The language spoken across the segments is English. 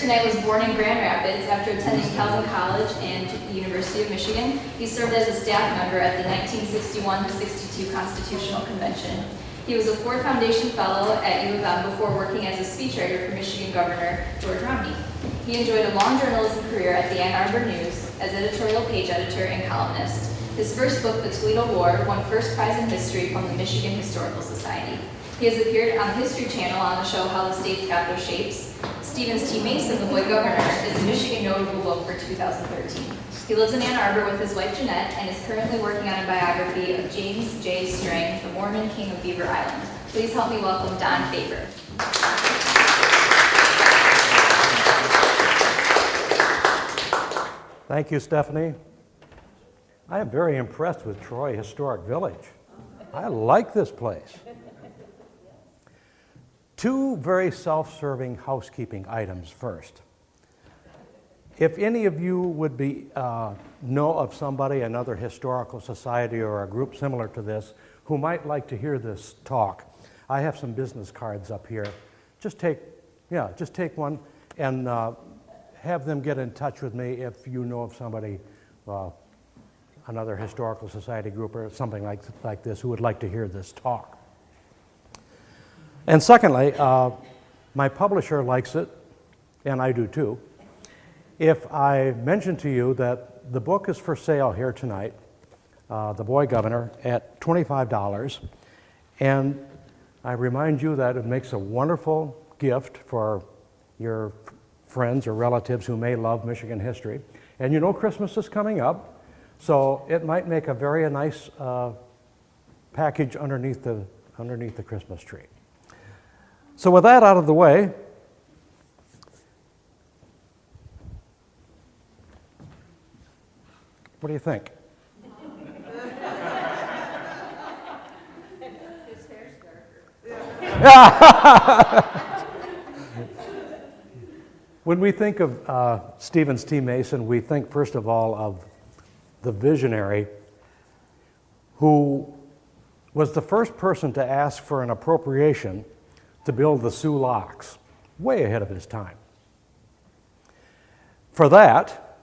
tonight was born in Grand Rapids. After attending Calvin College and the University of Michigan, he served as a staff member at the 1961-62 Constitutional Convention. He was a Ford Foundation Fellow at U of M before working as a speechwriter for Michigan Governor George Romney. He enjoyed a long journalism career at the Ann Arbor News as editorial page editor and columnist. His first book, The Toledo War, won first prize in history from the Michigan Historical Society. He has appeared on the History Channel on the show How the States Got Their Shapes. Stevens T. Mason, The Boy Governor, is a Michigan notable book for 2013. He lives in Ann Arbor with his wife Jeanette and is currently working on a biography of James J. Strang, the Mormon King of Beaver Island. Please help me welcome Don Faber. Thank you, Stephanie. I am very impressed with Troy Historic Village. I like this place. Two very self-serving housekeeping items first. If any of you would know of somebody, another historical society or a group similar to this, who might like to hear this talk, I have some business cards up here. Just take one and have them get in touch with me if you know of somebody, another historical society group or something like this who would like to hear this talk. And secondly, my publisher likes it, and I do too. If I mention to you that the book is for sale here tonight, The Boy Governor, at $25, and I remind you that it makes a wonderful gift for your friends or relatives who may love Michigan history. And you know Christmas is coming up, so it might make a very nice package underneath the Christmas tree. So with that out of the way, what do you think? His hair's darker. When we think of Stevens T. Mason, we think first of all of the visionary who was the first person to ask for an appropriation to build the Soo Locks, way ahead of his time. For that,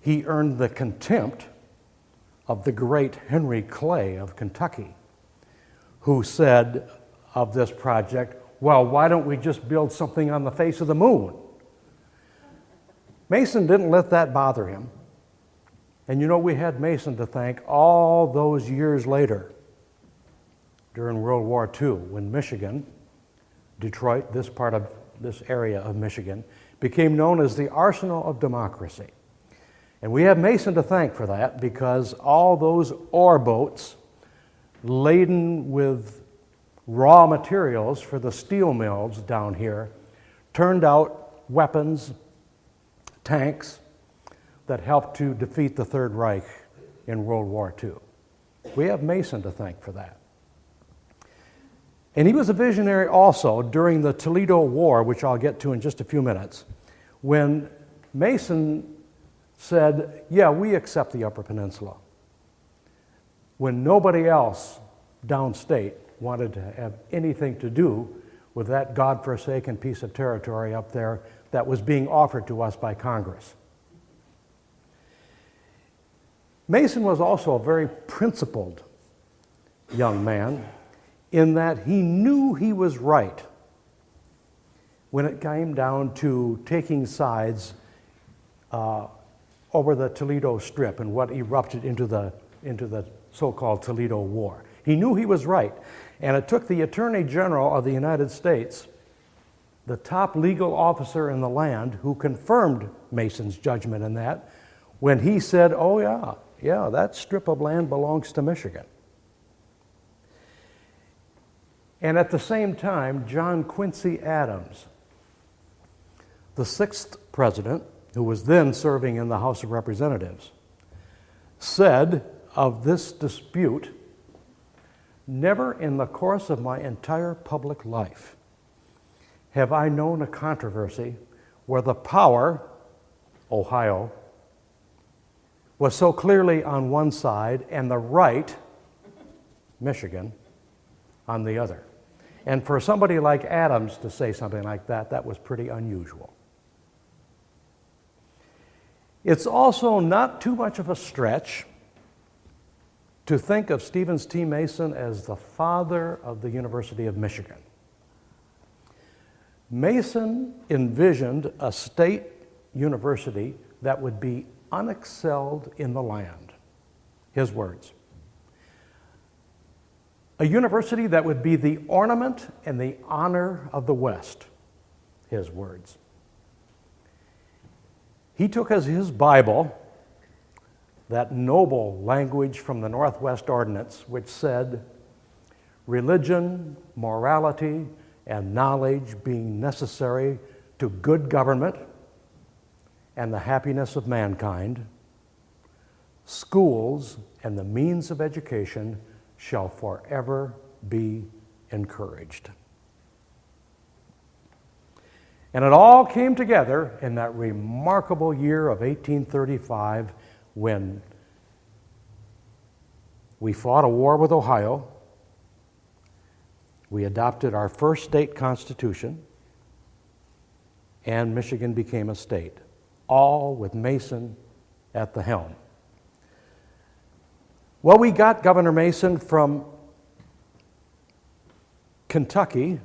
he earned the contempt of the great Henry Clay of Kentucky, who said of this project, well, why don't we just build something on the face of the moon? Mason didn't let that bother him. And you know, we had Mason to thank all those years later during World War II when Michigan, Detroit, this area of Michigan, became known as the Arsenal of Democracy. And we have Mason to thank for that because all those ore boats laden with raw materials for the steel mills down here turned out weapons, tanks that helped to defeat the Third Reich in World War II. We have Mason to thank for that. And he was a visionary also during the Toledo War, which I'll get to in just a few minutes, when Mason said, yeah, we accept the Upper Peninsula, when nobody else downstate wanted to have anything to do with that godforsaken piece of territory up there that was being offered to us by Congress. Mason was also a very principled young man in that he knew he was right when it came down to taking sides over the Toledo Strip and what erupted into the so-called Toledo War. He knew he was right, and it took the Attorney General of the United States, the top legal officer in the land, who confirmed Mason's judgment in that, when he said, oh yeah, that strip of land belongs to Michigan. And at the same time, John Quincy Adams, the 6th president, who was then serving in the House of Representatives, said of this dispute, never in the course of my entire public life have I known a controversy where the power, Ohio, was so clearly on one side and the right, Michigan, on the other. And for somebody like Adams to say something like that, that was pretty unusual. It's also not too much of a stretch to think of Stevens T. Mason as the father of the University of Michigan. Mason envisioned a state university that would be unexcelled in the land. His words. A university that would be the ornament and the honor of the West. His words. He took as his Bible that noble language from the Northwest Ordinance, which said, religion, morality, and knowledge being necessary to good government and the happiness of mankind, schools and the means of education shall forever be encouraged. And it all came together in that remarkable year of 1835 when we fought a war with Ohio. We adopted our first state constitution, and Michigan became a state, all with Mason at the helm. Well, we got Governor Mason from Kentucky,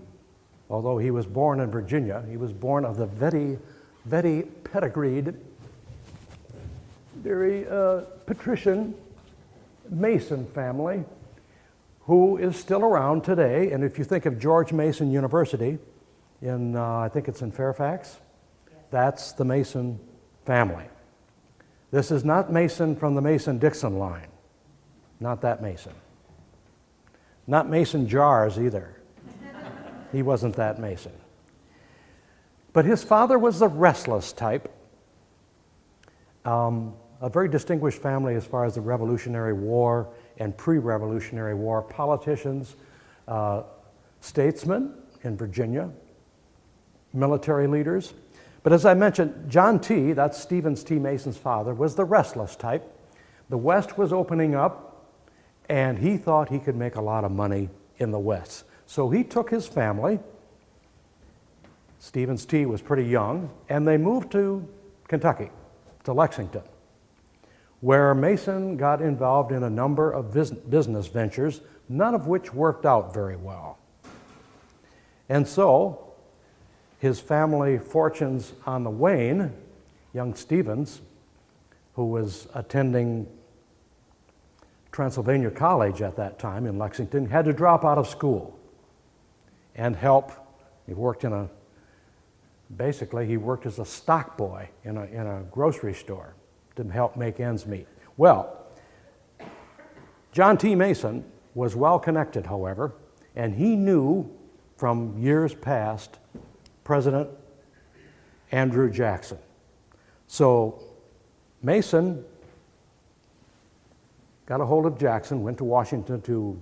although he was born in Virginia. He was born of the very pedigreed, very patrician Mason family, who is still around today. And if you think of George Mason University, I think it's in Fairfax, that's the Mason family. This is not Mason from the Mason-Dixon line. Not that Mason. Not Mason Jars either. He wasn't that Mason. But his father was the restless type. A very distinguished family as far as the Revolutionary War and pre-Revolutionary War politicians, statesmen in Virginia, military leaders. But as I mentioned, John T., that's Stevens T. Mason's father, was the restless type. The West was opening up, and he thought he could make a lot of money in the West. So he took his family, Stevens T. was pretty young, and they moved to Kentucky, to Lexington, where Mason got involved in a number of business ventures, none of which worked out very well. And so, his family fortunes on the wane, young Stevens, who was attending Transylvania College at that time in Lexington, had to drop out of school and help. He worked basically he worked as a stock boy in a grocery store to help make ends meet. Well, John T. Mason was well connected, however, and he knew from years past President Andrew Jackson. So Mason got a hold of Jackson, went to Washington to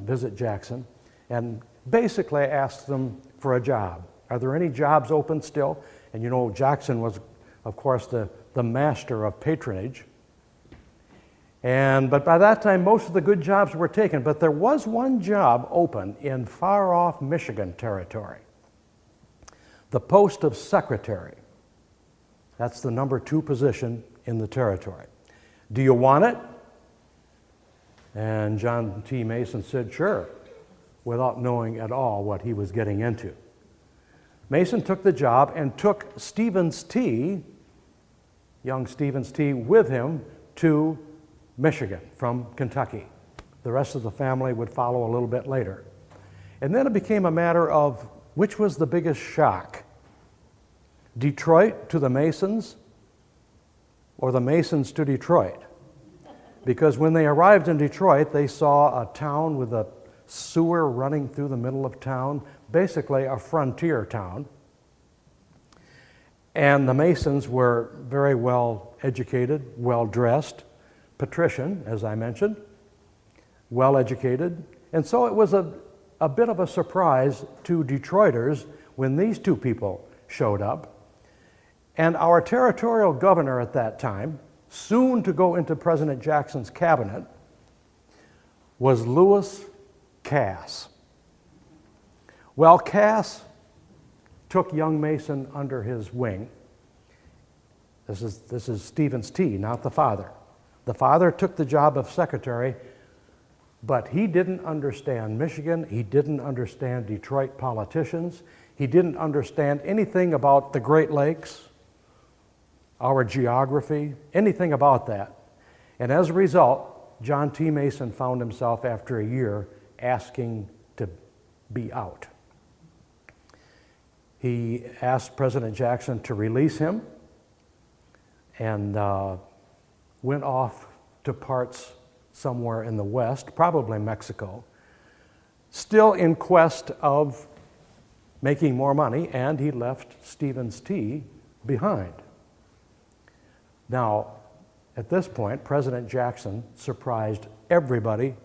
visit Jackson, and basically asked them for a job. Are there any jobs open still? And you know, Jackson was, of course, the master of patronage. But by that time, most of the good jobs were taken. But there was one job open in far-off Michigan territory, the post of secretary. That's the number 2 position in the territory. Do you want it? And John T. Mason said, sure, without knowing at all what he was getting into. Mason took the job and took Stevens T., young Stevens T., with him to Michigan from Kentucky. The rest of the family would follow a little bit later. And then it became a matter of which was the biggest shock, Detroit to the Masons or the Masons to Detroit? Because when they arrived in Detroit, they saw a town with a sewer running through the middle of town, basically a frontier town. And the Masons were very well educated, well dressed, patrician, as I mentioned, well educated. And so it was a bit of a surprise to Detroiters when these two people showed up. And our territorial governor at that time, soon to go into President Jackson's cabinet, was Lewis Cass. Well, Cass took young Mason under his wing This is Stevens T., not the father. The father took the job of secretary, but he didn't understand Michigan. He didn't understand Detroit politicians. He didn't understand anything about the Great Lakes, our geography, anything about that. And as a result, John T. Mason found himself after a year asking to be out. He asked President Jackson to release him and went off to parts somewhere in the West, probably Mexico, still in quest of making more money, and he left Stevens T. behind. Now, at this point, President Jackson surprised everybody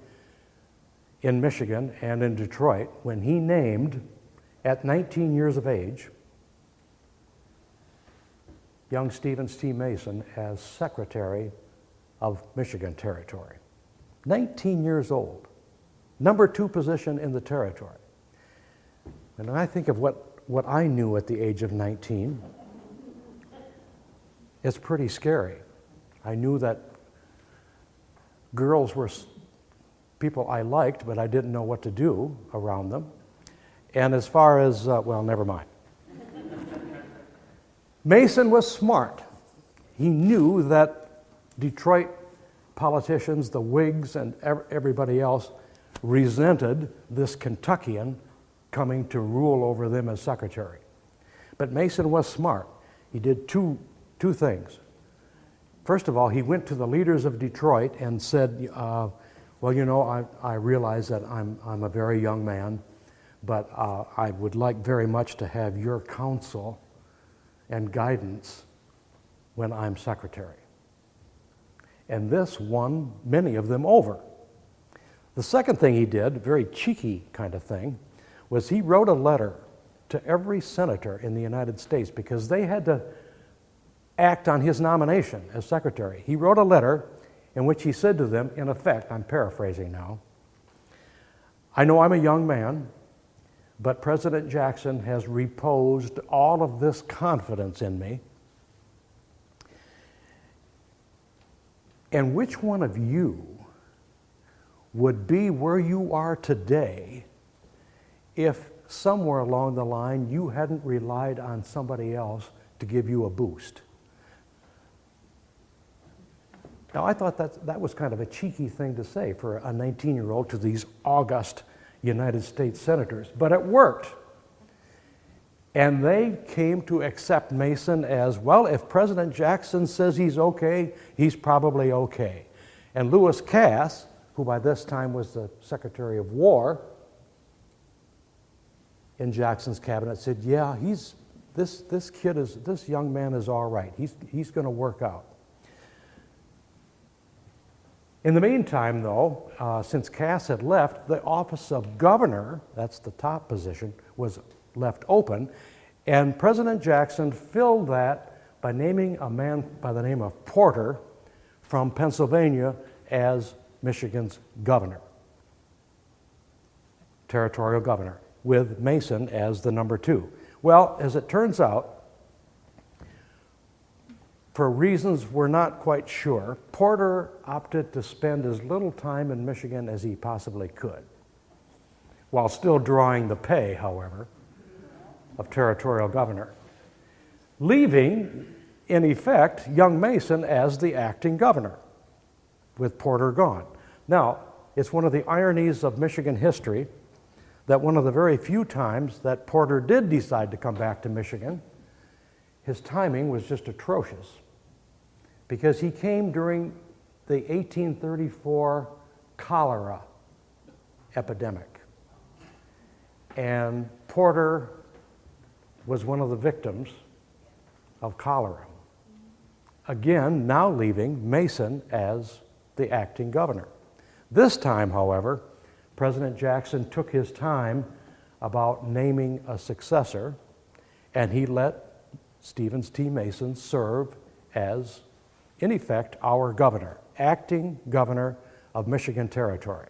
in Michigan and in Detroit when he named, at 19 years of age, young Stevens T. Mason as Secretary of Michigan Territory. 19 years old, number 2 position in the territory. And I think of what I knew at the age of 19, it's pretty scary. I knew that girls were people I liked, but I didn't know what to do around them. And as far as, well, never mind. Mason was smart. He knew that Detroit politicians, the Whigs and everybody else, resented this Kentuckian coming to rule over them as secretary. But Mason was smart. He did two things. First of all, he went to the leaders of Detroit and said, well, you know, I realize that I'm a very young man, but I would like very much to have your counsel and guidance when I'm secretary. And this won many of them over. The second thing he did, a very cheeky kind of thing, was he wrote a letter to every senator in the United States because they had to act on his nomination as secretary. He wrote a letter in which he said to them, in effect, I'm paraphrasing now, I know I'm a young man, but President Jackson has reposed all of this confidence in me. And which one of you would be where you are today if somewhere along the line you hadn't relied on somebody else to give you a boost? Now, I thought that was kind of a cheeky thing to say for a 19-year-old to these august United States senators, but it worked. And they came to accept Mason as, well, if President Jackson says he's okay, he's probably okay. And Lewis Cass, who by this time was the Secretary of War in Jackson's cabinet, said, yeah, this young man is all right. He's going to work out. In the meantime, though, since Cass had left, the office of governor, that's the top position, was left open, and President Jackson filled that by naming a man by the name of Porter from Pennsylvania as Michigan's governor, territorial governor, with Mason as the number 2. Well, as it turns out, for reasons we're not quite sure, Porter opted to spend as little time in Michigan as he possibly could, while still drawing the pay, however, of territorial governor, leaving, in effect, young Mason as the acting governor, with Porter gone. Now, it's one of the ironies of Michigan history that one of the very few times that Porter did decide to come back to Michigan, his timing was just atrocious, because he came during the 1834 cholera epidemic. And Porter was one of the victims of cholera. Again, now leaving Mason as the acting governor. This time, however, President Jackson took his time about naming a successor, and he let Stevens T. Mason serve as, in effect, our governor, acting governor of Michigan Territory.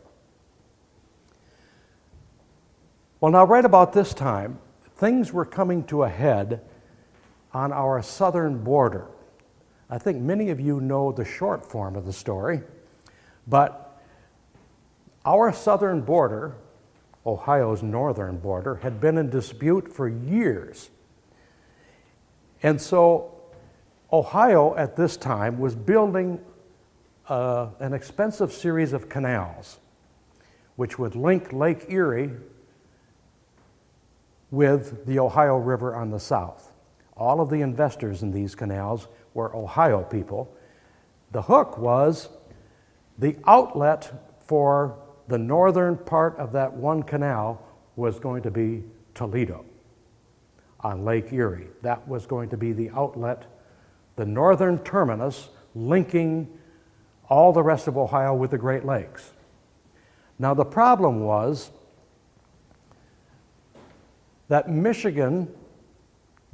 Well, now, right about this time, things were coming to a head on our southern border. I think many of you know the short form of the story, but our southern border, Ohio's northern border, had been in dispute for years. And so Ohio at this time was building an expensive series of canals which would link Lake Erie with the Ohio River on the south. All of the investors in these canals were Ohio people. The hook was the outlet for the northern part of that one canal was going to be Toledo on Lake Erie. That was going to be the outlet, the northern terminus linking all the rest of Ohio with the Great Lakes. Now the problem was that Michigan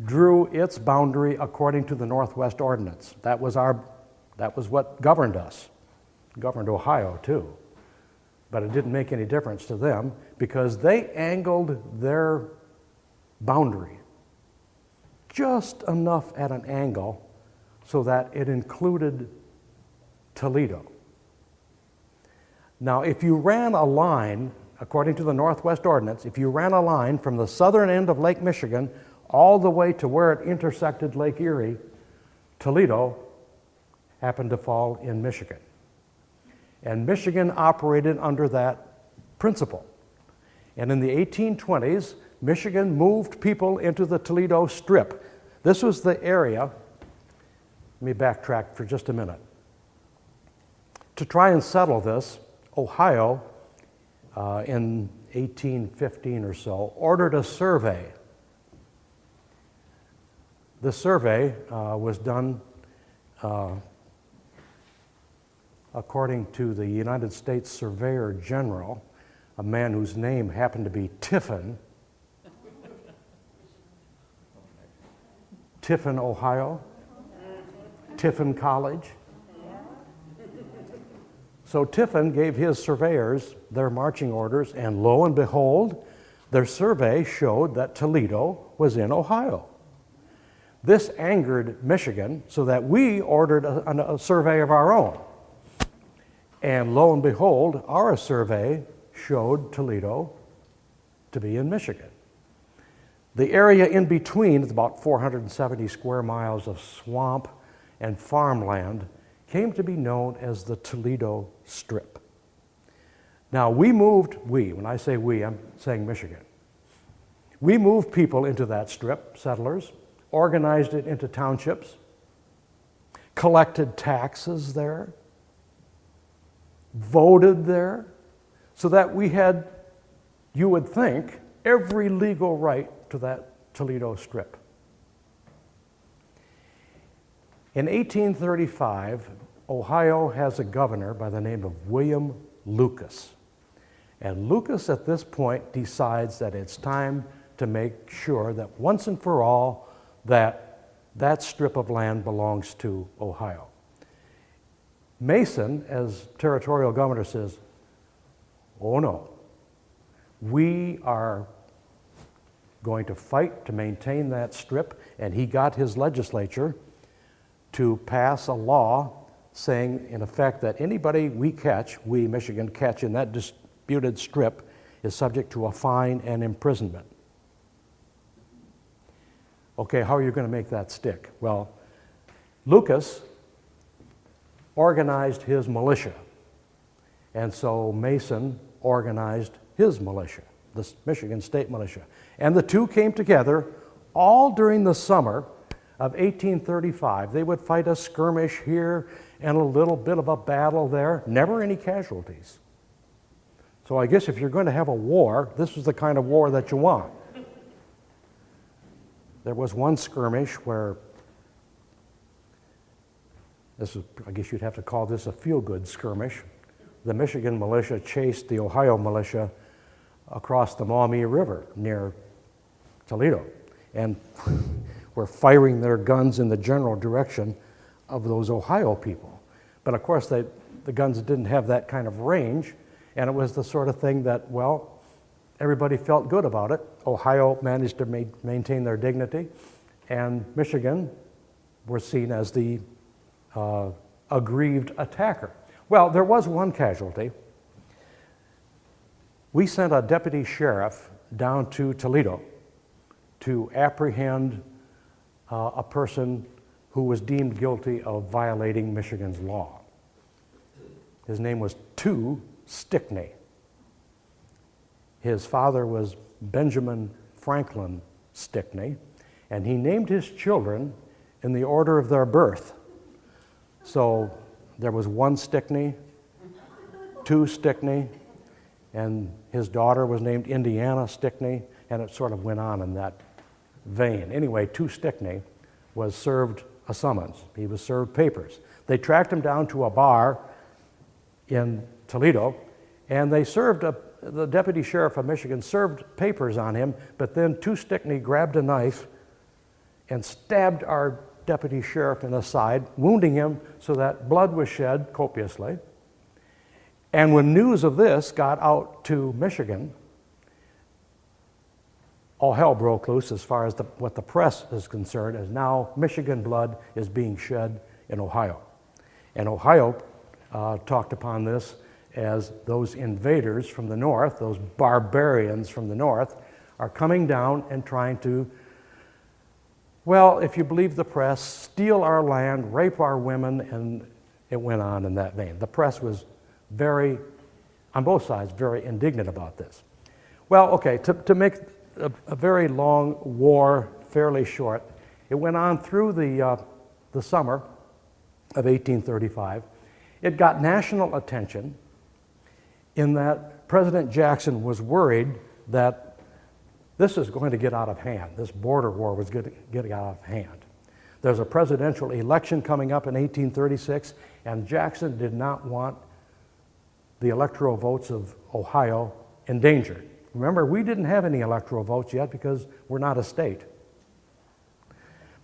drew its boundary according to the Northwest Ordinance. That was what governed us. It governed Ohio too. But it didn't make any difference to them because they angled their boundary just enough at an angle so that it included Toledo. Now, if you ran a line, according to the Northwest Ordinance, if you ran a line from the southern end of Lake Michigan all the way to where it intersected Lake Erie, Toledo happened to fall in Michigan. And Michigan operated under that principle. And in the 1820s, Michigan moved people into the Toledo Strip. This was the area, let me backtrack for just a minute. To try and settle this, Ohio, in 1815 or so, ordered a survey. The survey was done according to the United States Surveyor General, a man whose name happened to be Tiffin. Tiffin, Ohio. Tiffin College. So Tiffin gave his surveyors their marching orders, and lo and behold, their survey showed that Toledo was in Ohio. This angered Michigan, so that we ordered a survey of our own. And lo and behold, our survey showed Toledo to be in Michigan. The area in between, it's about 470 square miles of swamp and farmland, came to be known as the Toledo Strip. Now when I say we, I'm saying Michigan. We moved people into that strip, settlers, organized it into townships, collected taxes there, voted there, so that we had, you would think, every legal right to that Toledo Strip. In 1835, Ohio has a governor by the name of William Lucas. And Lucas at this point decides that it's time to make sure that once and for all that strip of land belongs to Ohio. Mason, as territorial governor, says, oh no, we are going to fight to maintain that strip, and he got his legislature to pass a law saying, in effect, that anybody we, Michigan, catch in that disputed strip is subject to a fine and imprisonment. Okay, how are you going to make that stick? Well, Lucas organized his militia, and so Mason organized his militia, the Michigan State Militia. And the two came together all during the summer of 1835. They would fight a skirmish here and a little bit of a battle there, never any casualties. So I guess if you're going to have a war, this is the kind of war that you want. There was one skirmish where, I guess you'd have to call this a feel-good skirmish. The Michigan militia chased the Ohio militia across the Maumee River near Toledo, and were firing their guns in the general direction of those Ohio people. But of course, the guns didn't have that kind of range, and it was the sort of thing that, well, everybody felt good about it. Ohio managed to maintain their dignity, and Michigan were seen as the aggrieved attacker. Well, there was one casualty. We sent a deputy sheriff down to Toledo to apprehend a person who was deemed guilty of violating Michigan's law. His name was Tu Stickney. His father was Benjamin Franklin Stickney, and he named his children in the order of their birth. So there was one Stickney, two Stickney, and his daughter was named Indiana Stickney, and it sort of went on in that vein. Anyway, Tu Stickney was served a summons. He was served papers. They tracked him down to a bar in Toledo, and they served the deputy sheriff of Michigan served papers on him, but then Tu Stickney grabbed a knife and stabbed our deputy sheriff in the side, wounding him so that blood was shed copiously. And when news of this got out to Michigan, all hell broke loose as far as what the press is concerned, as now Michigan blood is being shed in Ohio. And Ohio talked upon this as those invaders from the north, those barbarians from the north, are coming down and trying to, well, if you believe the press, steal our land, rape our women, and it went on in that vein. The press was very, on both sides, very indignant about this. Well, okay, to make a very long war fairly short, it went on through the summer of 1835. It got national attention in that President Jackson was worried that this is going to get out of hand. This border war was getting out of hand. There's a presidential election coming up in 1836, and Jackson did not want the electoral votes of Ohio endangered. Remember, we didn't have any electoral votes yet because we're not a state.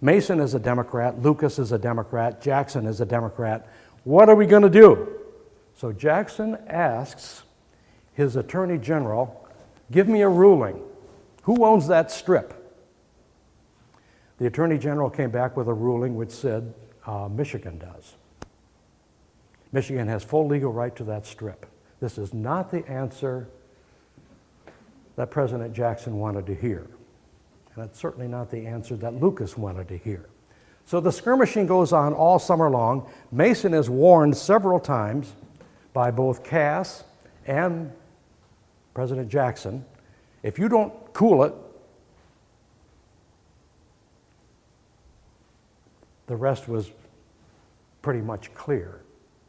Mason is a Democrat, Lucas is a Democrat, Jackson is a Democrat. What are we going to do? So Jackson asks his attorney general, give me a ruling. Who owns that strip? The attorney general came back with a ruling which said Michigan does. Michigan has full legal right to that strip. This is not the answer that President Jackson wanted to hear. And it's certainly not the answer that Lucas wanted to hear. So the skirmishing goes on all summer long. Mason is warned several times by both Cass and President Jackson, if you don't cool it, the rest was pretty much clear.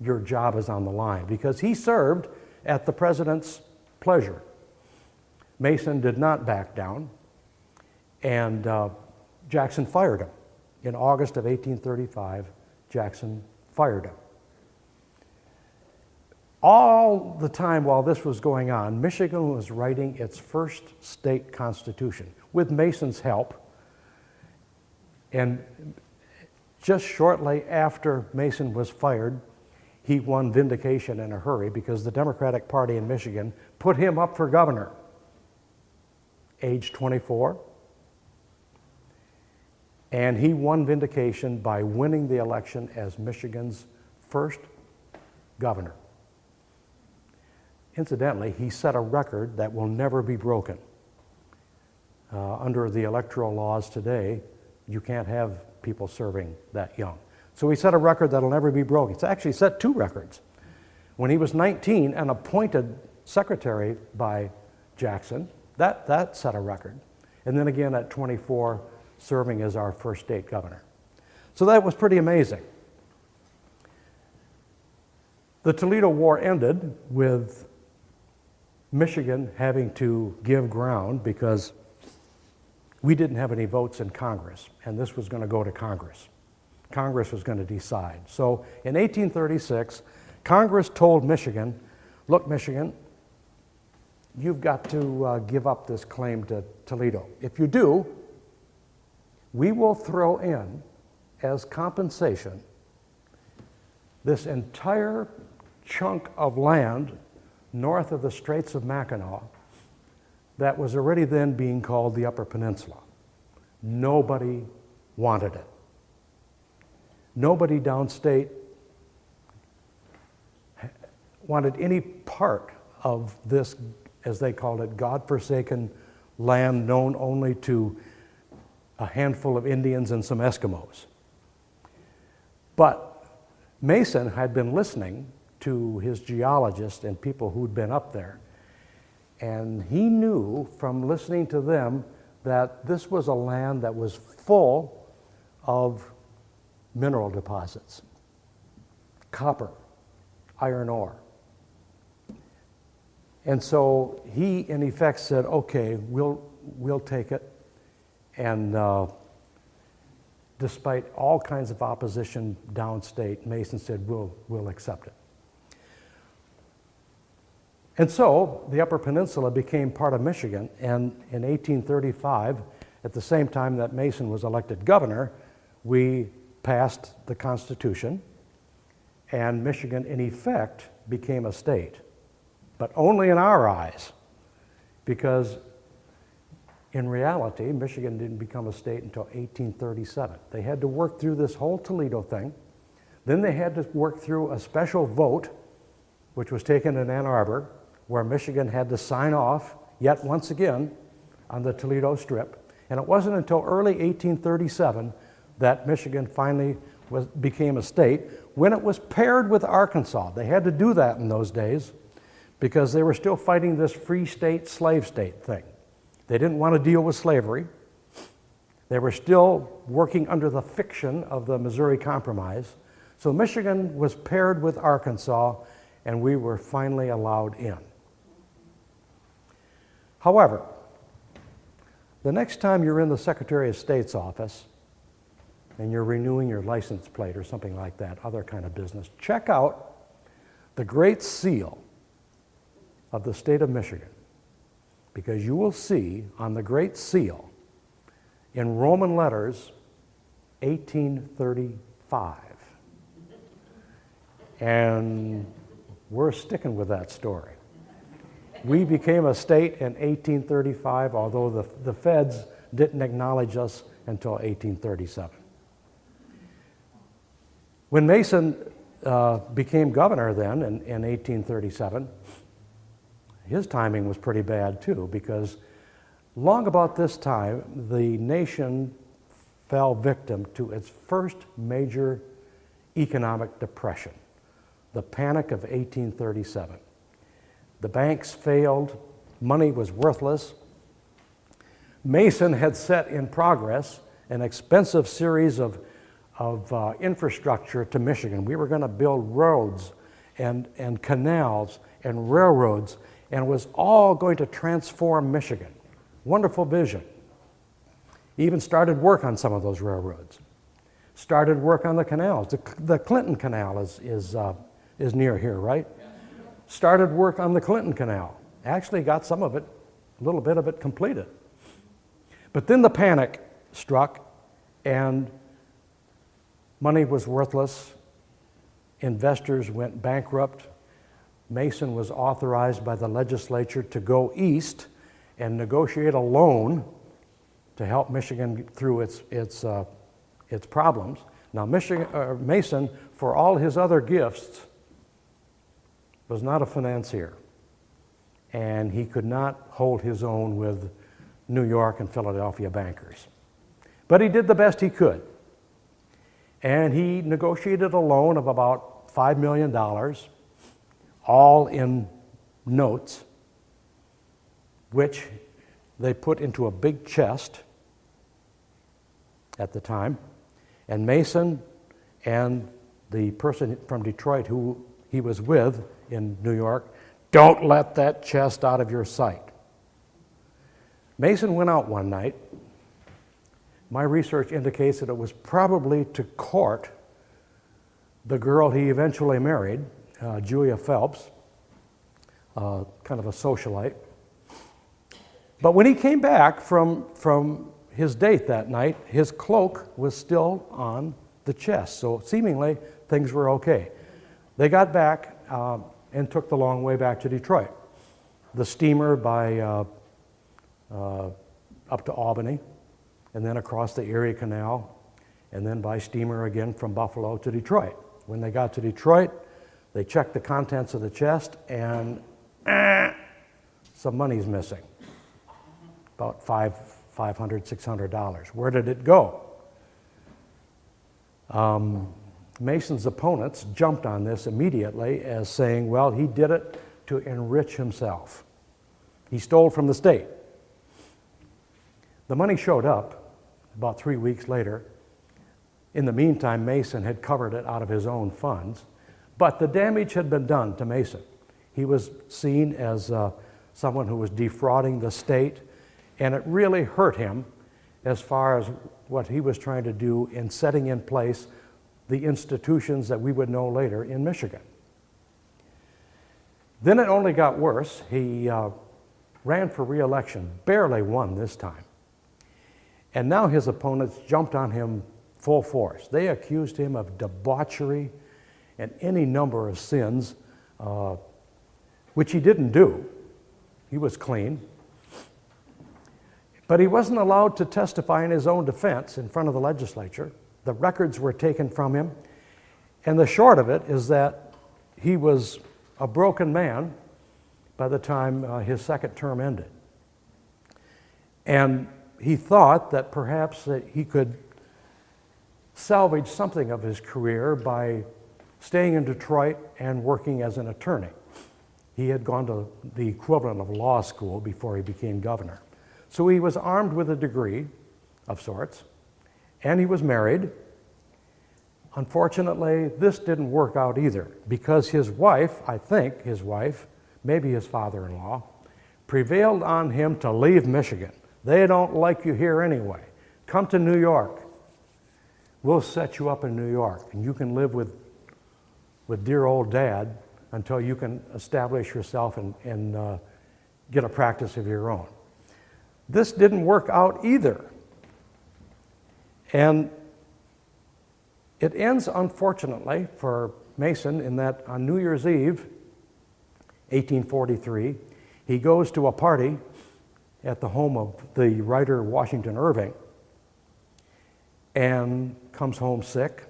Your job is on the line, because he served at the president's pleasure. Mason did not back down, and Jackson fired him. In August of 1835, Jackson fired him. All the time while this was going on, Michigan was writing its first state constitution with Mason's help. And just shortly after Mason was fired, he won vindication in a hurry because the Democratic Party in Michigan put him up for governor, age 24. And he won vindication by winning the election as Michigan's first governor. Incidentally, he set a record that will never be broken. Under the electoral laws today, you can't have people serving that young. So he set a record that will never be broken. It's actually set two records. When he was 19 and appointed secretary by Jackson, that set a record. And then again at 24, serving as our first state governor. So that was pretty amazing. The Toledo War ended with Michigan having to give ground because we didn't have any votes in Congress, and this was going to go to Congress. Congress was going to decide. So in 1836, Congress told Michigan, look, Michigan, you've got to give up this claim to Toledo. If you do, we will throw in as compensation this entire chunk of land north of the Straits of Mackinac that was already then being called the Upper Peninsula. Nobody wanted it. nobody downstate wanted any part of this, as they called it, God-forsaken land known only to a handful of Indians and some Eskimos. But Mason had been listening to his geologists and people who'd been up there, and he knew from listening to them that this was a land that was full of mineral deposits, copper, iron ore. And so he, in effect, said, okay, we'll take it. And despite all kinds of opposition downstate, Mason said, we'll accept it. And so the Upper Peninsula became part of Michigan, and in 1835, at the same time that Mason was elected governor, we passed the Constitution, and Michigan, in effect, became a state. But only in our eyes, because in reality, Michigan didn't become a state until 1837. They had to work through this whole Toledo thing. Then they had to work through a special vote, which was taken in Ann Arbor, where Michigan had to sign off, yet once again, on the Toledo Strip. And it wasn't until early 1837 that Michigan finally became a state, when it was paired with Arkansas. They had to do that in those days because they were still fighting this free state, slave state thing. They didn't want to deal with slavery. They were still working under the fiction of the Missouri Compromise. So Michigan was paired with Arkansas, and we were finally allowed in. However, the next time you're in the Secretary of State's office and you're renewing your license plate or something like that, other kind of business, check out the Great Seal of the state of Michigan, because you will see on the Great Seal in Roman letters 1835. And we're sticking with that story. We became a state in 1835, although the feds didn't acknowledge us until 1837. When Mason became governor then in 1837, his timing was pretty bad too, because long about this time, the nation fell victim to its first major economic depression, the Panic of 1837. The banks failed, money was worthless. Mason had set in progress an expensive series of infrastructure to Michigan. We were going to build roads and canals and railroads, and it was all going to transform Michigan. Wonderful vision. He even started work on some of those railroads. Started work on the canals. The Clinton Canal is near here, right? Started work on the Clinton Canal. Actually got some of it, a little bit of it completed. But then the panic struck and money was worthless. Investors went bankrupt. Mason was authorized by the legislature to go east and negotiate a loan to help Michigan through its problems. Now, Mason, for all his other gifts, was not a financier, and he could not hold his own with New York and Philadelphia bankers. But he did the best he could, and he negotiated a loan of about $5 million, all in notes, which they put into a big chest at the time, and Mason and the person from Detroit who he was with in New York, don't let that chest out of your sight. Mason went out one night. My research indicates that it was probably to court the girl he eventually married, Julia Phelps, kind of a socialite. But when he came back from his date that night, his cloak was still on the chest, so seemingly things were okay. They got back and took the long way back to Detroit. The steamer by up to Albany, and then across the Erie Canal, and then by steamer again from Buffalo to Detroit. When they got to Detroit, they checked the contents of the chest, and some money's missing. About $500, $600. Where did it go? Mason's opponents jumped on this immediately as saying, well, he did it to enrich himself. He stole from the state. The money showed up about 3 weeks later. In the meantime, Mason had covered it out of his own funds, but the damage had been done to Mason. He was seen as someone who was defrauding the state, and it really hurt him as far as what he was trying to do in setting in place the institutions that we would know later in Michigan. Then it only got worse. He ran for re-election, barely won this time. And now his opponents jumped on him full force. They accused him of debauchery and any number of sins, which he didn't do. He was clean. But he wasn't allowed to testify in his own defense in front of the legislature. The records were taken from him. And the short of it is that he was a broken man by the time his second term ended. And he thought that perhaps that he could salvage something of his career by staying in Detroit and working as an attorney. He had gone to the equivalent of law school before he became governor. So he was armed with a degree of sorts, and he was married. Unfortunately, this didn't work out either, because his wife, I think his wife, maybe his father-in-law, prevailed on him to leave Michigan. They don't like you here anyway. Come to New York. We'll set you up in New York, and you can live with dear old Dad until you can establish yourself and get a practice of your own. This didn't work out either. And it ends, unfortunately, for Mason in that on New Year's Eve, 1843, he goes to a party at the home of the writer Washington Irving and comes home sick.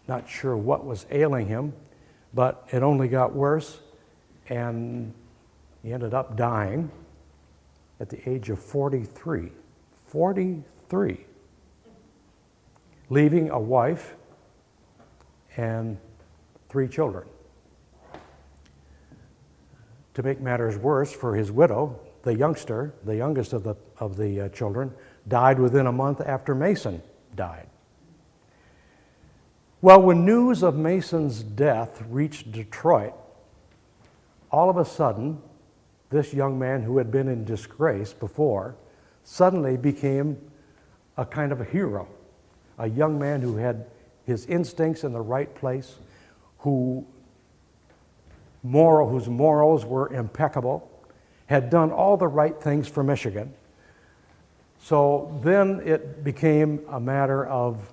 Not sure what was ailing him, but it only got worse, and he ended up dying at the age of 43. 43. Leaving a wife and 3 children. To make matters worse for his widow, the youngest of the children, died within a month after Mason died. Well, when news of Mason's death reached Detroit, all of a sudden, this young man who had been in disgrace before suddenly became a kind of a hero, a young man who had his instincts in the right place, whose morals were impeccable, had done all the right things for Michigan. So then it became a matter of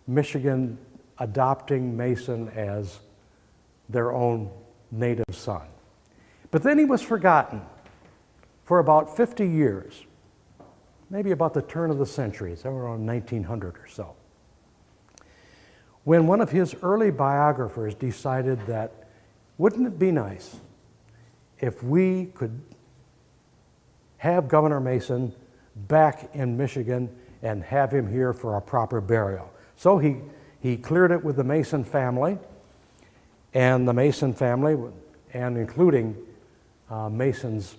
Michigan adopting Mason as their own native son. But then he was forgotten for about 50 years, maybe about the turn of the century, somewhere around 1900 or so, when one of his early biographers decided that, wouldn't it be nice if we could have Governor Mason back in Michigan and have him here for a proper burial. So he cleared it with the Mason family, and the Mason family, and including Mason's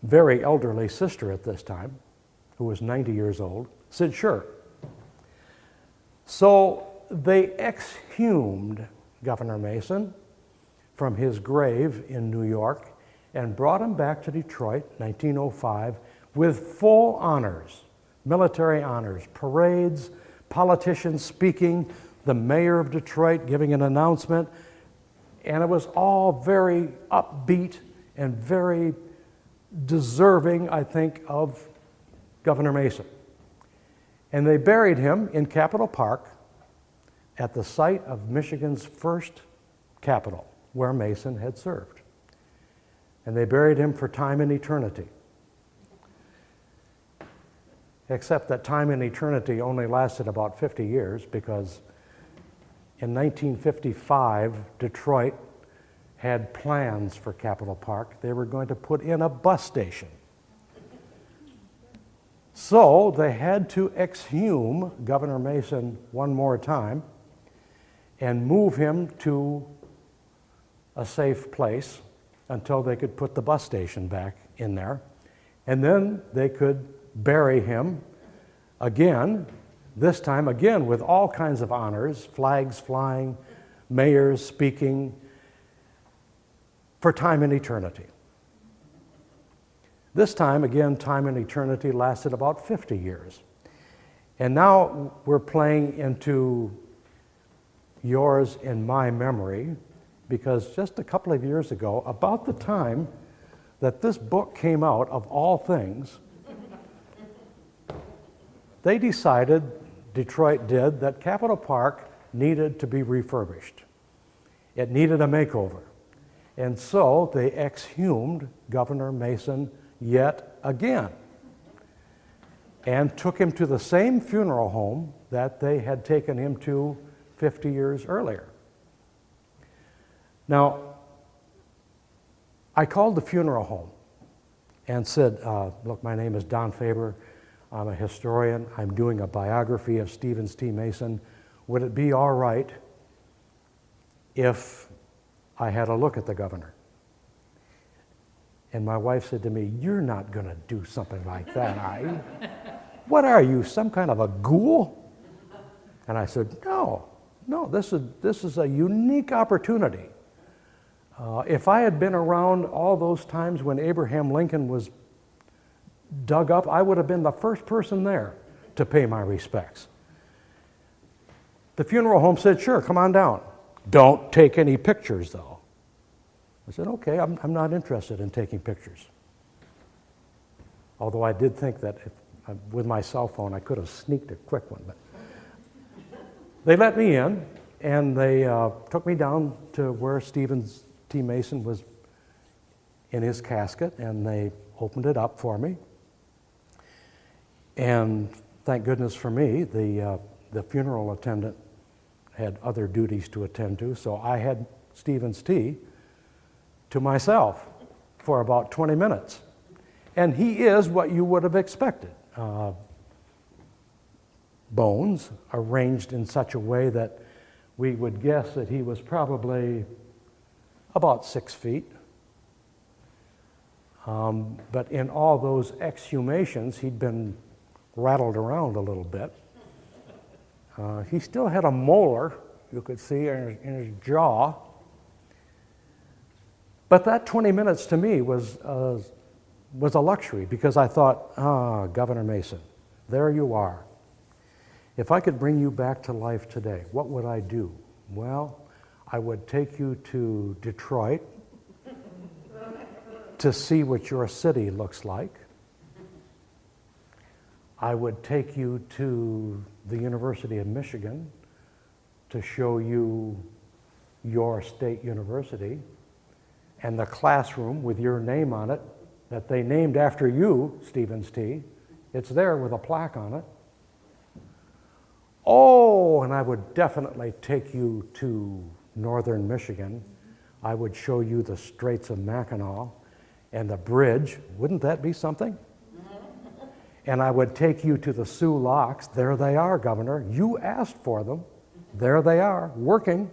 very elderly sister at this time, who was 90 years old, said, sure. So they exhumed Governor Mason from his grave in New York and brought him back to Detroit, 1905, with full honors, military honors, parades, politicians speaking, the mayor of Detroit giving an announcement, and it was all very upbeat and very deserving, I think, of Governor Mason. And they buried him in Capitol Park at the site of Michigan's first capital, where Mason had served. And they buried him for time and eternity. except that time and eternity only lasted about 50 years because in 1955, Detroit had plans for Capitol Park. They were going to put in a bus station. So they had to exhume Governor Mason one more time and move him to a safe place until they could put the bus station back in there. And then they could bury him again, this time again with all kinds of honors, flags flying, mayors speaking, for time and eternity. This time, again, time and eternity lasted about 50 years. And now we're playing into yours and my memory, because just a couple of years ago, about the time that this book came out, of all things, they decided, Detroit did, that Capitol Park needed to be refurbished. It needed a makeover. And so they exhumed Governor Mason yet again and took him to the same funeral home that they had taken him to 50 years earlier. Now, I called the funeral home and said, look, my name is Don Faber. I'm a historian. I'm doing a biography of Stevens T. Mason. Would it be all right if I had a look at the governor? And my wife said to me, you're not going to do something like that, are you? What are you, some kind of a ghoul? And I said, no, this is a unique opportunity. If I had been around all those times when Abraham Lincoln was dug up, I would have been the first person there to pay my respects. The funeral home said, sure, come on down. Don't take any pictures, though. I said, okay, I'm not interested in taking pictures. Although I did think that with my cell phone, I could have sneaked a quick one. But they let me in, and they took me down to where Stevens T. Mason was in his casket, and they opened it up for me. And thank goodness for me, the funeral attendant had other duties to attend to, so I had Stevens T. to myself for about 20 minutes. And he is what you would have expected. Bones arranged in such a way that we would guess that he was probably about 6 feet. But in all those exhumations, he'd been rattled around a little bit. He still had a molar, you could see, in his jaw. But that 20 minutes to me was a luxury, because I thought, Governor Mason, there you are. If I could bring you back to life today, what would I do? Well, I would take you to Detroit to see what your city looks like. I would take you to the University of Michigan to show you your state university and the classroom with your name on it that they named after you, Stevens T. It's there with a plaque on it. Oh, and I would definitely take you to northern Michigan. I would show you the Straits of Mackinac and the bridge. Wouldn't that be something? And I would take you to the Sioux Locks. There they are, Governor. You asked for them. There they are, working.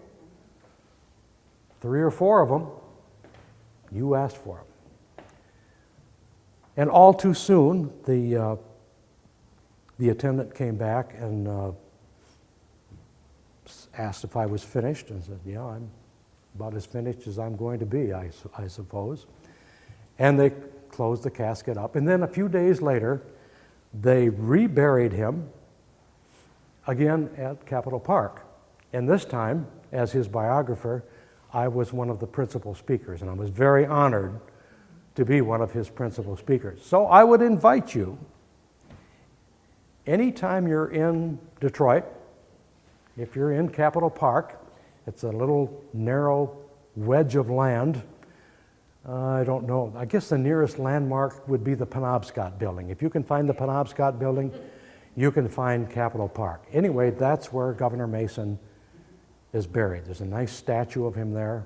3 or 4 of them. You asked for them. And all too soon, the attendant came back and asked if I was finished, and said, yeah, I'm about as finished as I'm going to be, I suppose. And they closed the casket up. And then a few days later, they reburied him again at Capitol Park. And this time, as his biographer, I was one of the principal speakers, and I was very honored to be one of his principal speakers. So I would invite you, anytime you're in Detroit, if you're in Capitol Park, it's a little narrow wedge of land I don't know. I guess the nearest landmark would be the Penobscot Building. If you can find the Penobscot Building, you can find Capitol Park. Anyway, that's where Governor Mason is buried. There's a nice statue of him there,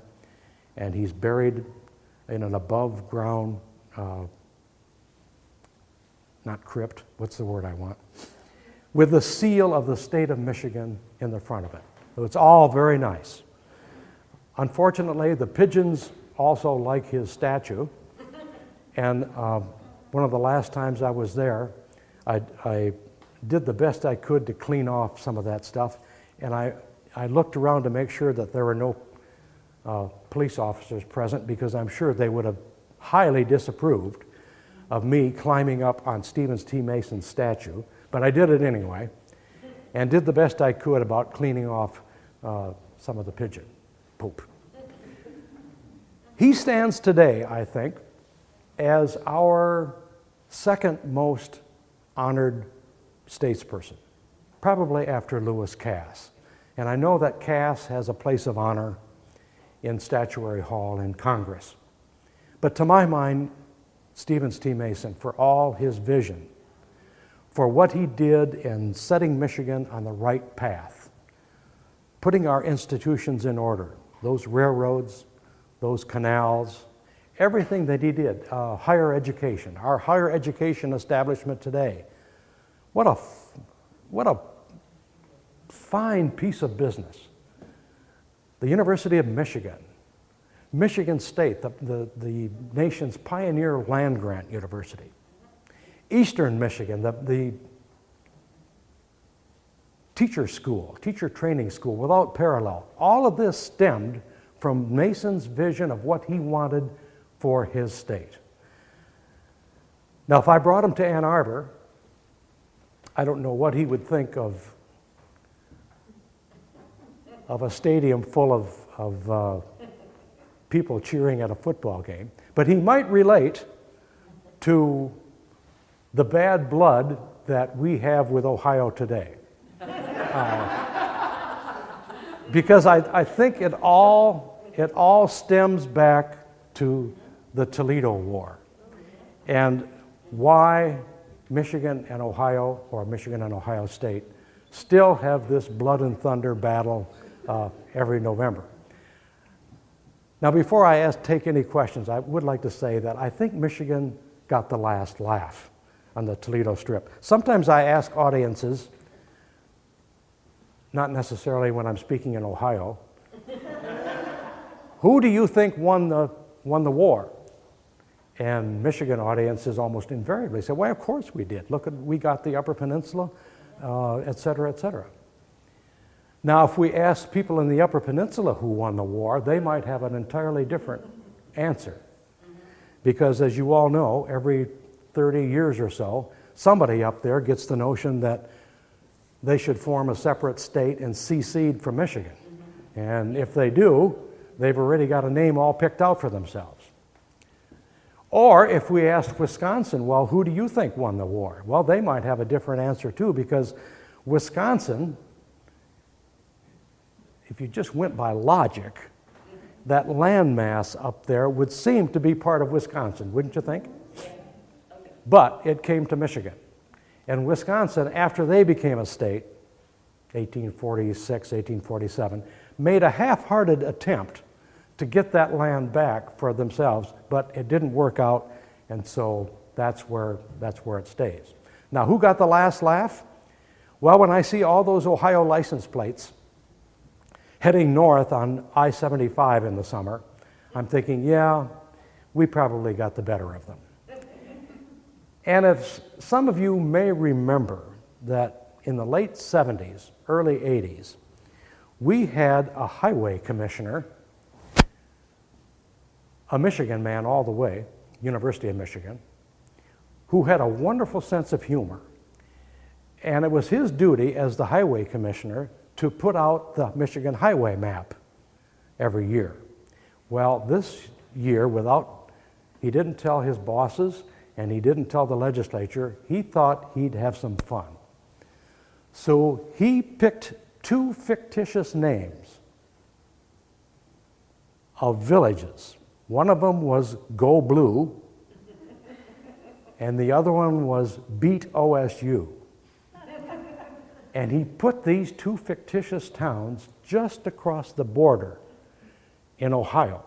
and he's buried in an above-ground, not crypt, what's the word I want, with the seal of the state of Michigan in the front of it. So it's all very nice. Unfortunately, the pigeons also like his statue, and one of the last times I was there, I did the best I could to clean off some of that stuff, and I looked around to make sure that there were no police officers present, because I'm sure they would have highly disapproved of me climbing up on Stevens T. Mason's statue, but I did it anyway, and did the best I could about cleaning off some of the pigeon poop. He stands today, I think, as our second most honored statesperson, probably after Lewis Cass. And I know that Cass has a place of honor in Statuary Hall in Congress. But to my mind, Stevens T. Mason, for all his vision, for what he did in setting Michigan on the right path, putting our institutions in order, those railroads, those canals, everything that he did, higher education, our higher education establishment today. What a fine piece of business. The University of Michigan, Michigan State, the nation's pioneer land-grant university. Eastern Michigan, the teacher school, teacher training school without parallel. All of this stemmed from Mason's vision of what he wanted for his state. Now, if I brought him to Ann Arbor, I don't know what he would think of a stadium full of people cheering at a football game, but he might relate to the bad blood that we have with Ohio today. Because I think it all stems back to the Toledo War and why Michigan and Ohio, or Michigan and Ohio State, still have this blood and thunder battle every November. Now, before I take any questions, I would like to say that I think Michigan got the last laugh on the Toledo Strip. Sometimes I ask audiences, not necessarily when I'm speaking in Ohio, who do you think won the war? And Michigan audiences almost invariably say, well, of course we did. Look, we got the Upper Peninsula, et cetera, et cetera. Now, if we ask people in the Upper Peninsula who won the war, they might have an entirely different answer. Because as you all know, every 30 years or so, somebody up there gets the notion that they should form a separate state and secede from Michigan. And if they do, they've already got a name all picked out for themselves. Or if we asked Wisconsin, well, who do you think won the war? Well, they might have a different answer too, because Wisconsin, if you just went by logic, that landmass up there would seem to be part of Wisconsin, wouldn't you think? But it came to Michigan. And Wisconsin, after they became a state, 1846, 1847, made a half-hearted attempt to get that land back for themselves, but it didn't work out, and so that's where it stays. Now, who got the last laugh? Well, when I see all those Ohio license plates heading north on I-75 in the summer, I'm thinking, yeah, we probably got the better of them. And if some of you may remember that in the late 70s, early 80s, we had a highway commissioner, a Michigan man all the way, University of Michigan, who had a wonderful sense of humor. And it was his duty as the highway commissioner to put out the Michigan highway map every year. Well, this year, he didn't tell his bosses and he didn't tell the legislature. He thought he'd have some fun. So he picked two fictitious names of villages One of them was Go Blue, and the other one was Beat OSU. And he put these two fictitious towns just across the border in Ohio.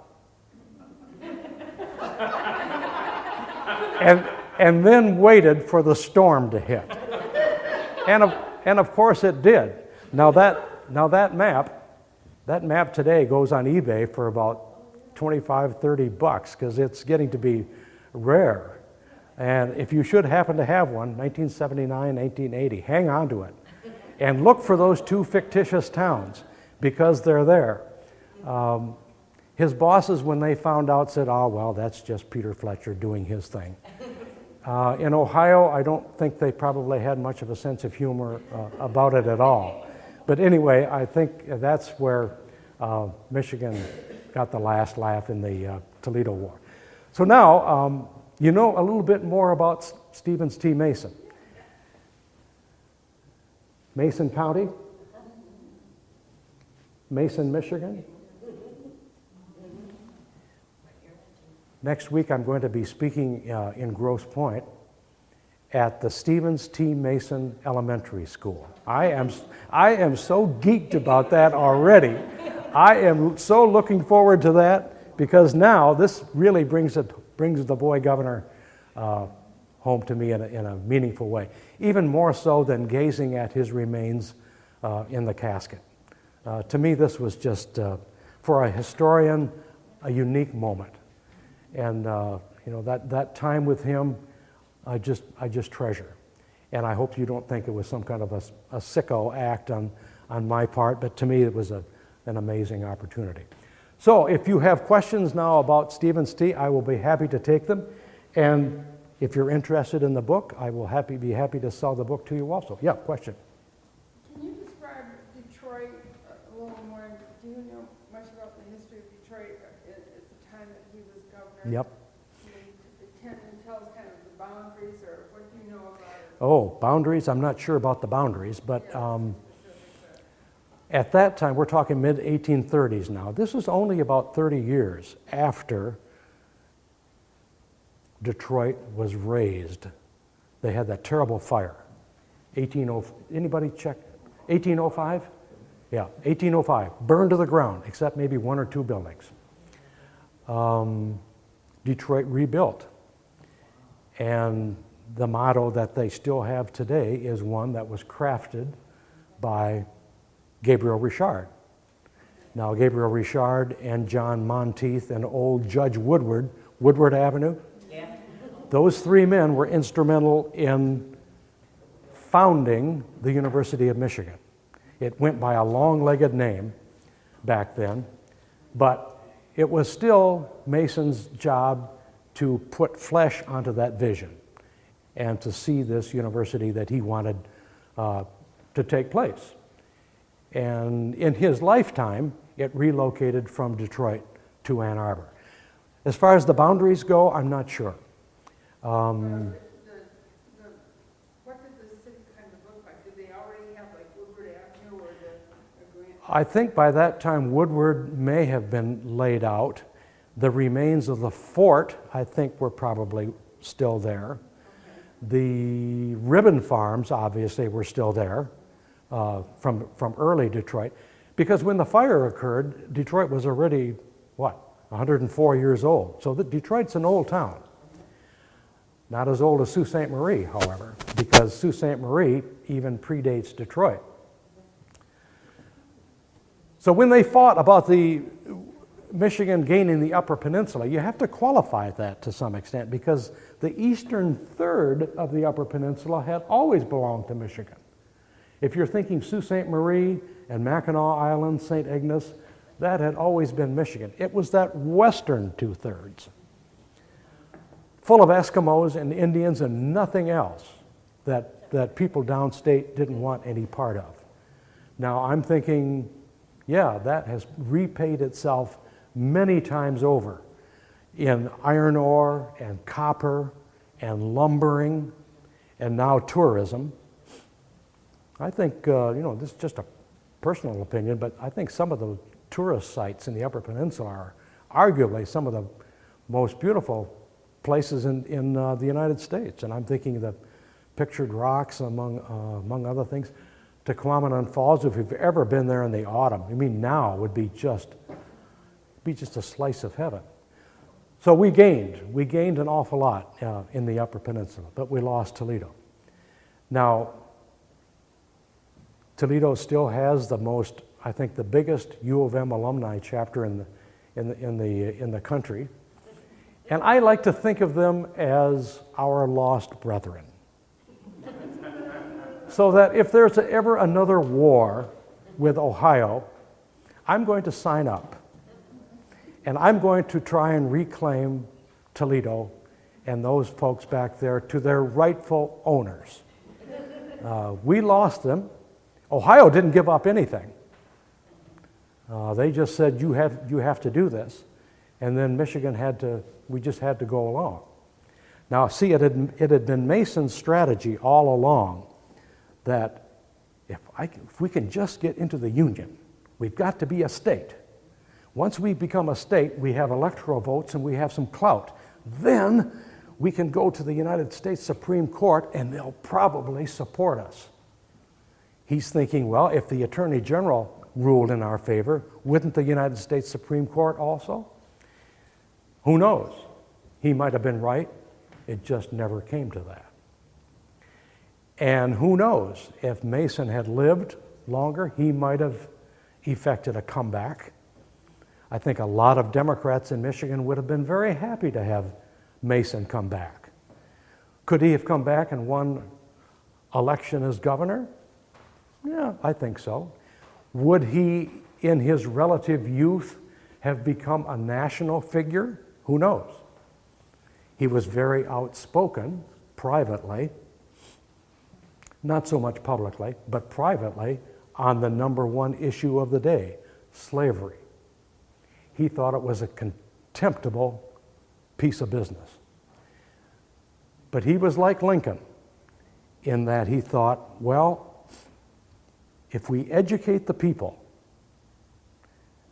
And then waited for the storm to hit. And of course it did. Now that map today goes on eBay for about $25-30 because it's getting to be rare. And if you should happen to have one, 1979, 1980, hang on to it. And look for those two fictitious towns because they're there. His bosses, when they found out, said, oh, well, that's just Peter Fletcher doing his thing. In Ohio, I don't think they probably had much of a sense of humor about it at all. But anyway, I think that's where Michigan got the last laugh in the Toledo War. So now, you know a little bit more about Stevens T. Mason. Mason County, Mason, Michigan. Next week I'm going to be speaking in Grosse Pointe at the Stevens T. Mason Elementary School. I am so geeked about that already. I am so looking forward to that because now this really brings the boy governor home to me in a meaningful way, even more so than gazing at his remains in the casket. To me, this was just, for a historian, a unique moment. And you know, that time with him, I just treasure. And I hope you don't think it was some kind of a sicko act on my part, but to me it was an amazing opportunity. So if you have questions now about Stevens T, I will be happy to take them. And if you're interested in the book, I will be happy to sell the book to you also. Yeah, question? Can you describe Detroit a little more? Do you know much about the history of Detroit at the time that he was governor? Yep. Can you tell us kind of the boundaries, or what do you know about it? Oh, boundaries? I'm not sure about the boundaries, but at that time, we're talking mid-1830s now. This is only about 30 years after Detroit was razed. They had that terrible fire. Anybody check? 1805? Yeah, 1805. Burned to the ground, except maybe one or two buildings. Detroit rebuilt. And the motto that they still have today is one that was crafted by Gabriel Richard. Now, Gabriel Richard and John Monteith and old Judge Woodward Avenue, those three men were instrumental in founding the University of Michigan. It went by a long-legged name back then, but it was still Mason's job to put flesh onto that vision and to see this university that he wanted to take place. And in his lifetime, it relocated from Detroit to Ann Arbor. As far as the boundaries go, I'm not sure. What did the city kind of look like? Did they already have like Woodward Avenue or the Grant? I think by that time Woodward may have been laid out. The remains of the fort, I think, were probably still there. The ribbon farms, obviously, were still there from early Detroit. Because when the fire occurred, Detroit was already, 104 years old. So Detroit's an old town. Not as old as Sault Ste. Marie, however, because Sault Ste. Marie even predates Detroit. So when they fought about the Michigan gaining the Upper Peninsula, you have to qualify that to some extent because the eastern third of the Upper Peninsula had always belonged to Michigan. If you're thinking Sault Ste. Marie and Mackinac Island, St. Ignace, that had always been Michigan. It was that western two-thirds, full of Eskimos and Indians and nothing else that people downstate didn't want any part of. Now I'm thinking, yeah, that has repaid itself many times over in iron ore and copper and lumbering and now tourism. I think, this is just a personal opinion, but I think some of the tourist sites in the Upper Peninsula are arguably some of most beautiful places in the United States. And I'm thinking of the pictured rocks, among other things. Tequamanon Falls, if you've ever been there in the autumn, I mean, now would be just a slice of heaven. So we gained an awful lot in the Upper Peninsula, but we lost Toledo. Now, Toledo still has I think the biggest U of M alumni chapter in the country, and I like to think of them as our lost brethren. So that if there's ever another war with Ohio, I'm going to sign up. And I'm going to try and reclaim Toledo and those folks back there to their rightful owners. We lost them. Ohio didn't give up anything. They just said, you have to do this. And then Michigan we just had to go along. Now, see, it had been Mason's strategy all along that if we can just get into the Union, we've got to be a state. Once we become a state, we have electoral votes and we have some clout. Then we can go to the United States Supreme Court and they'll probably support us. He's thinking, well, if the Attorney General ruled in our favor, wouldn't the United States Supreme Court also? Who knows? He might have been right. It just never came to that. And who knows, if Mason had lived longer, he might have effected a comeback. I think a lot of Democrats in Michigan would have been very happy to have Mason come back. Could he have come back and won election as governor? Yeah, I think so. Would he, in his relative youth, have become a national figure? Who knows? He was very outspoken privately, not so much publicly, but privately, on the number one issue of the day, slavery. He thought it was a contemptible piece of business. But he was like Lincoln in that he thought, well, if we educate the people,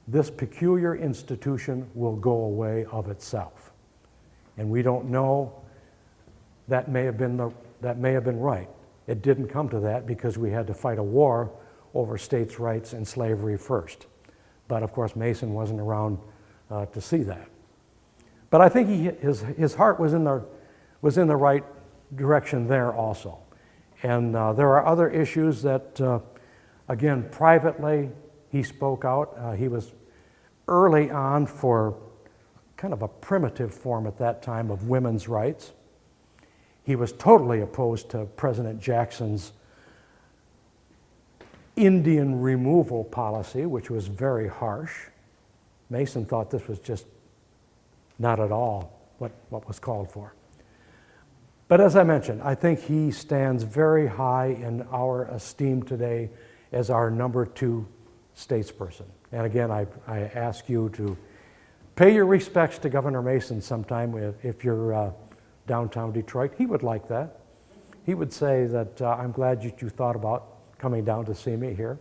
this peculiar institution will go away of itself. And we don't know, that may have been right. It didn't come to that because we had to fight a war over states' rights and slavery first. But of course, Mason wasn't around to see that. But I think his heart was in the right direction there also. And there are other issues that, again, privately he spoke out. He was early on for kind of a primitive form at that time of women's rights. He was totally opposed to President Jackson's Indian removal policy, which was very harsh. Mason thought this was just not at all what was called for. But as I mentioned, I think he stands very high in our esteem today as our number 2 statesperson. And again, I ask you to pay your respects to Governor Mason sometime if you're downtown Detroit. He would like that. He would say that I'm glad you thought about coming down to see me here.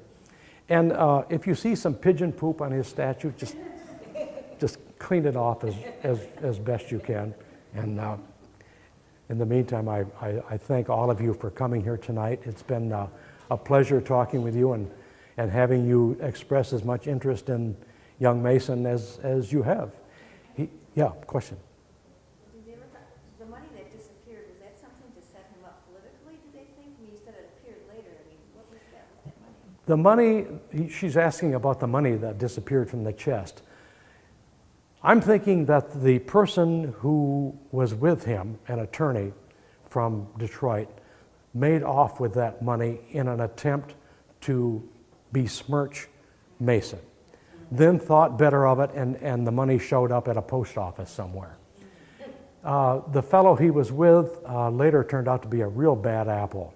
And if you see some pigeon poop on his statue, just clean it off as best you can. And in the meantime, I thank all of you for coming here tonight. It's been a pleasure talking with you and having you express as much interest in young Mason as you have. Yeah, question? Did they ever talk, the money that disappeared, was that something to set him up politically, do they think? I mean, you said it appeared later. I mean, what was that with that money? The money, she's asking about the money that disappeared from the chest. I'm thinking that the person who was with him, an attorney from Detroit, made off with that money in an attempt to besmirch Mason. Then thought better of it, and the money showed up at a post office somewhere. The fellow he was with later turned out to be a real bad apple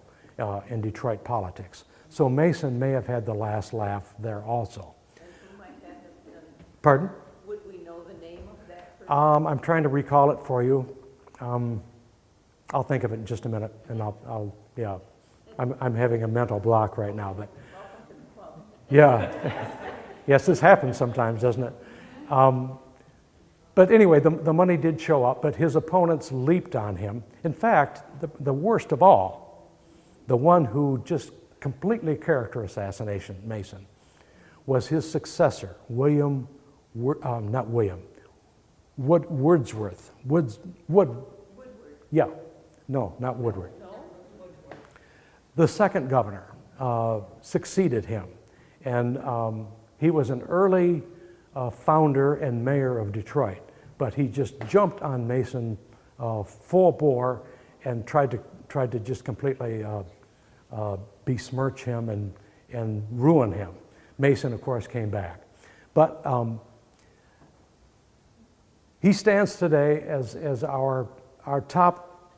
in Detroit politics. So Mason may have had the last laugh there also. And who might that have been? Pardon? Would we know the name of that person? I'm trying to recall it for you. I'll think of it in just a minute, and yeah. I'm having a mental block right now, but Welcome to the club. yeah. Yes, this happens sometimes, doesn't it? But But anyway, the money did show up, but his opponents leaped on him. In fact, the worst of all, the one who just completely character assassination Mason, was his successor, Wordsworth. Woodward. Yeah, no, not Woodward. The second governor succeeded him, and he was an early founder and mayor of Detroit, but he just jumped on Mason full bore and tried to just completely besmirch him and ruin him. Mason, of course, came back. But he stands today as our top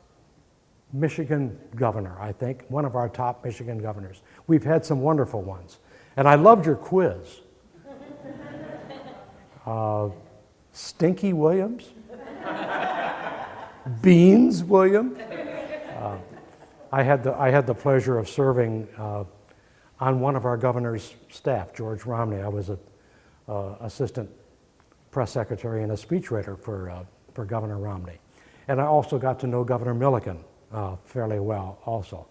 Michigan governor, I think, one of our top Michigan governors. We've had some wonderful ones. And I loved your quiz. Stinky Williams? Beans Williams? I had the pleasure of serving on one of our governor's staff, George Romney. I was an assistant press secretary and a speechwriter for Governor Romney. And I also got to know Governor Milliken fairly well also.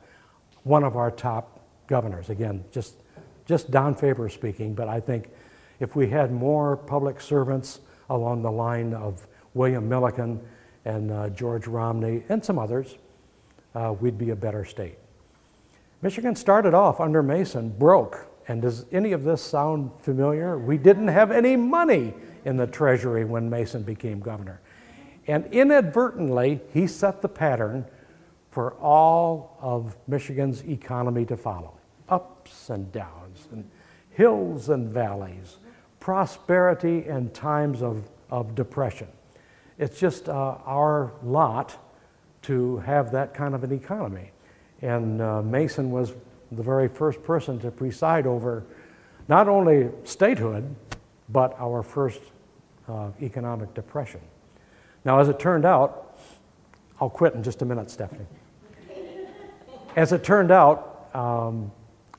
One of our top governors, again, just Don Faber speaking, but I think if we had more public servants along the line of William Milliken and George Romney and some others, we'd be a better state. Michigan started off under Mason broke, and does any of this sound familiar? We didn't have any money in the treasury when Mason became governor. And inadvertently, he set the pattern for all of Michigan's economy to follow. Ups and downs, and hills and valleys, prosperity and times of depression. It's just our lot to have that kind of an economy. And Mason was the very first person to preside over not only statehood, but our first economic depression. Now, as it turned out, I'll quit in just a minute, Stephanie. As it turned out,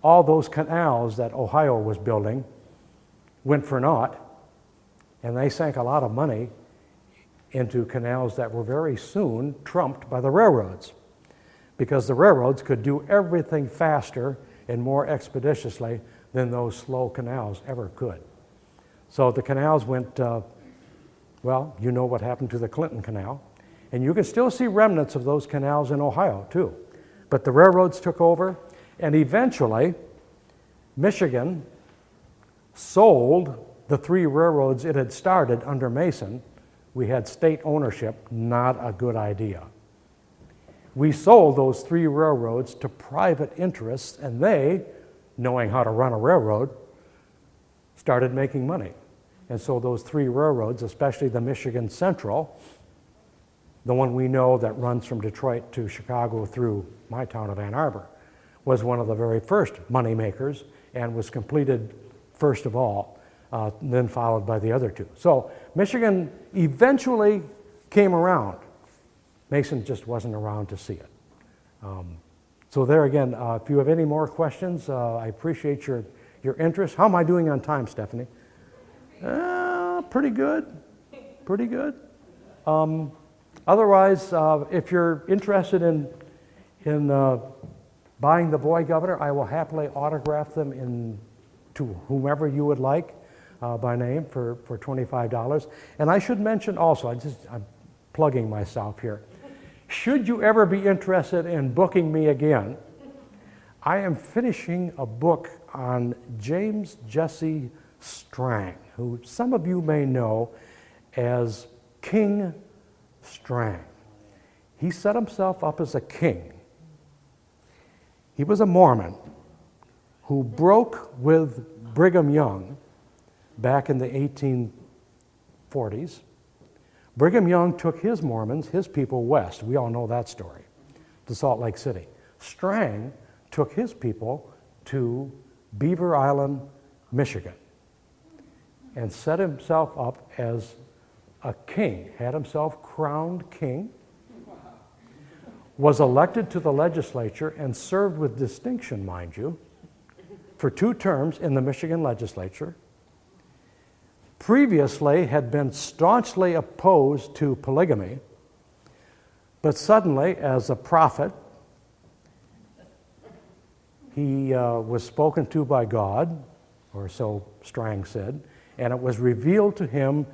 all those canals that Ohio was building went for naught, and they sank a lot of money into canals that were very soon trumped by the railroads, because the railroads could do everything faster and more expeditiously than those slow canals ever could. So the canals went, well, you know what happened to the Clinton Canal, and you can still see remnants of those canals in Ohio too. But the railroads took over, and eventually Michigan sold the 3 railroads it had started under Mason. We had state ownership, not a good idea. We sold those 3 railroads to private interests, and they, knowing how to run a railroad, started making money. And so those 3 railroads, especially the Michigan Central, the one we know that runs from Detroit to Chicago through my town of Ann Arbor, was one of the very first money makers and was completed first of all, then followed by the other 2. So Michigan eventually came around. Mason just wasn't around to see it. So there again, if you have any more questions, I appreciate your interest. How am I doing on time, Stephanie? Pretty good, pretty good. Otherwise, if you're interested in buying the Boy Governor, I will happily autograph them to whomever you would like by name for $25. And I should mention also, I'm plugging myself here, should you ever be interested in booking me again, I am finishing a book on James Jesse Strang, who some of you may know as King Strang. He set himself up as a king. He was a Mormon who broke with Brigham Young back in the 1840s. Brigham Young took his Mormons, his people, west. We all know that story, to Salt Lake City. Strang took his people to Beaver Island, Michigan, and set himself up as a king, had himself crowned king, was elected to the legislature and served with distinction, mind you, for 2 terms in the Michigan legislature, previously had been staunchly opposed to polygamy, but suddenly, as a prophet, he was spoken to by God, or so Strang said, and it was revealed to him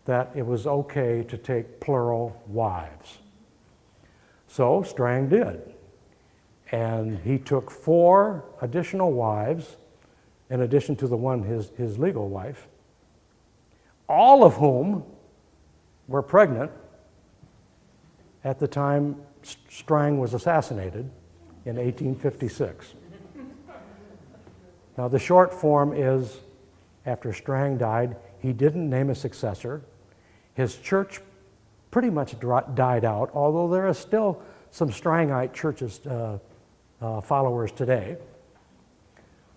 that it was okay to take plural wives. So Strang did. And he took 4 additional wives, in addition to the one, his legal wife, all of whom were pregnant at the time Strang was assassinated in 1856. Now, the short form is, after Strang died, he didn't name a successor. His church pretty much died out, although there are still some Strangite churches, followers today.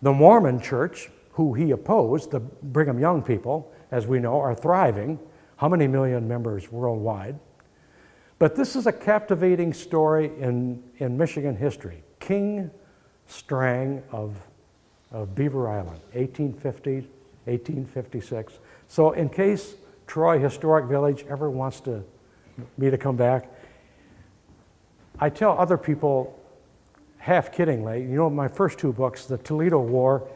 The Mormon church, who he opposed, the Brigham Young people, as we know, are thriving. How many million members worldwide? But this is a captivating story in Michigan history. King Strang of Beaver Island, 1850, 1856. So in case Troy Historic Village ever wants me to come back, I tell other people, half kiddingly, my first 2 books, The Toledo War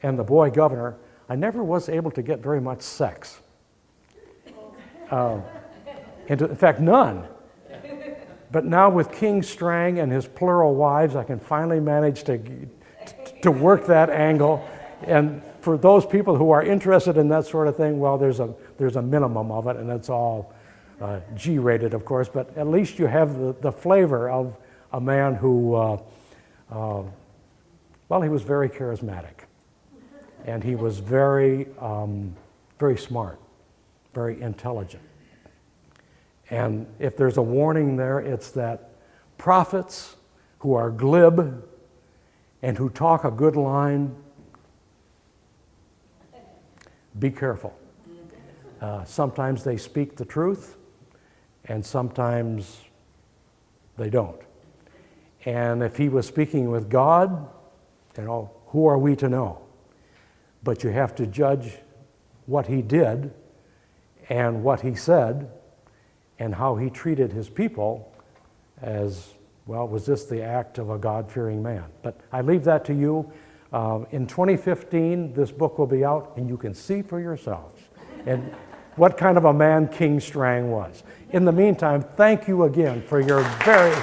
and The Boy Governor, I never was able to get very much sex. In fact, none. But now with King Strang and his plural wives, I can finally manage to work that angle. And for those people who are interested in that sort of thing, well, there's a minimum of it, and it's all G-rated, of course, but at least you have the flavor of a man who, he was very charismatic, and he was very, very smart, very intelligent. And if there's a warning there, it's that prophets who are glib and who talk a good line, be careful. Sometimes they speak the truth, and sometimes they don't. And if he was speaking with God, who are we to know? But you have to judge what he did and what he said and how he treated his people as, was this the act of a God-fearing man? But I leave that to you. In 2015, this book will be out, and you can see for yourselves and what kind of a man King Strang was. In the meantime, thank you again for your very